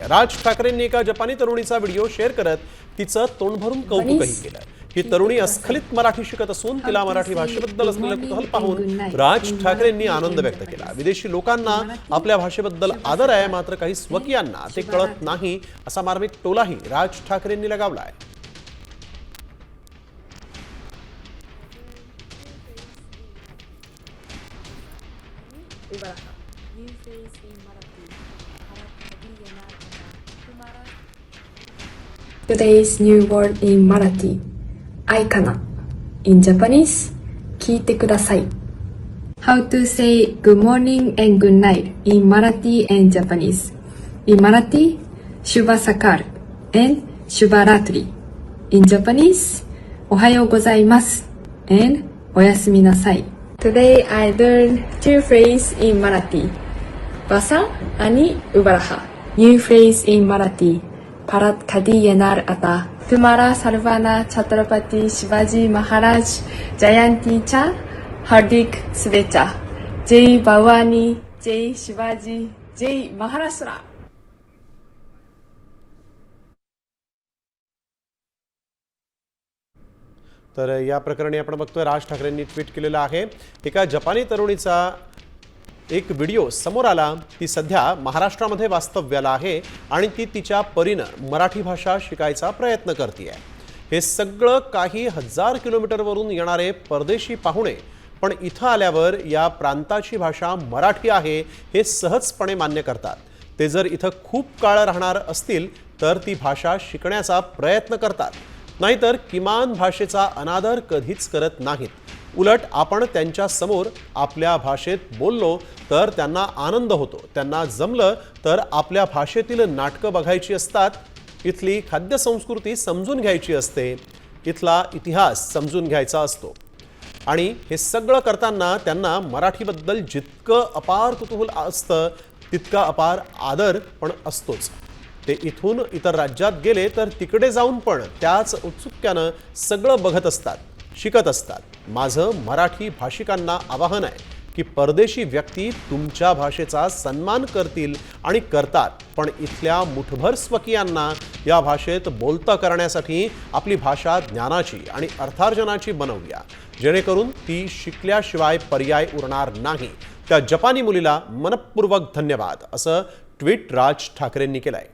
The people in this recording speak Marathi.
राज ठाकरेंनी एका जपानी तरुणीचा व्हिडिओ शेअर करत तिचं तोंड भरून कौतुकही केलं। ही तरुणी अस्खलित मराठी शिकत असून तिला मराठी भाषेबद्दल असलेलं कुतूहल पाहून राज ठाकरेंनी आनंद व्यक्त केला। विदेशी लोकांना आपल्या भाषेबद्दल आदर आहे, मात्र काही स्वकीयांना ते कळत नाही असा मार्मिक टोलाही राज ठाकरेंनी लगावलाय। Today's new word in Marathi, aikana. In Japanese, 聞いてください. How to say good morning and good night in Marathi and Japanese. In Marathi, Shubha Sakal and Shubha Ratri. In Japanese, Ohayo gozaimasu and Oyasumi nasai. Today I learned two phrases in Marathi, basa आणि ubaraha. New phrase in Marathi. परत कधी येणार आता तुम्हाला सर्वांना छत्रपती शिवाजी महाराज जयंतीच्या हार्दिक शुभेच्छा। जय भवानी, जय शिवाजी, जय महाराष्ट्र। तर या प्रकरणी आपण बघतोय राज ठाकरेंनी ट्विट केलेलं आहे। एका जपानी तरुणीचा एक व्हिडिओ समोर आला। ती सध्या महाराष्ट्रामध्ये वास्तव्याला आहे आणि ती तिच्या परीनं मराठी भाषा शिकायचा प्रयत्न करते। हे सगळं काही हजार किलोमीटरवरून येणारे परदेशी पाहुणे पण इथं आल्यावर या प्रांताची भाषा मराठी आहे हे सहजपणे मान्य करतात। ते जर इथं खूप काळ राहणार असतील तर ती भाषा शिकण्याचा प्रयत्न करतात, नाहीतर किमान भाषेचा अनादर कधीच करत नाहीत। उलट आपण त्यांच्या समोर आपल्या भाषेत बोललो तर त्यांना आनंद होतो। त्यांना जमलं तर आपल्या भाषेतील नाटकं बघायची असतात, इथली खाद्य संस्कृती समजून घ्यायची असते, इथला इतिहास समजून घ्यायचा असतो। आणि हे सगळं करताना त्यांना मराठीबद्दल जितकं अपार कुतूहल असतं तितका अपार आदर पण असतोच। ते इथून इतर राज्यात गेले तर तिकडे जाऊन पण त्याच उत्सुकतेने सगळं बघत असतात, शिकत असतात। माझं मराठी भाषिकांना आवाहन आहे की परदेशी व्यक्ती तुमच्या भाषेचा सन्मान करतील आणि करतात, पण इथल्या मुठभर स्वकीयांना या भाषेत बोलतं करण्यासाठी आपली भाषा ज्ञानाची आणि अर्थार्जनाची बनवूया, जेणेकरून ती शिकल्याशिवाय पर्याय उरणार नाही। त्या जपानी मुलीला मनपूर्वक धन्यवाद असं ट्विट राज ठाकरेंनी केलंय।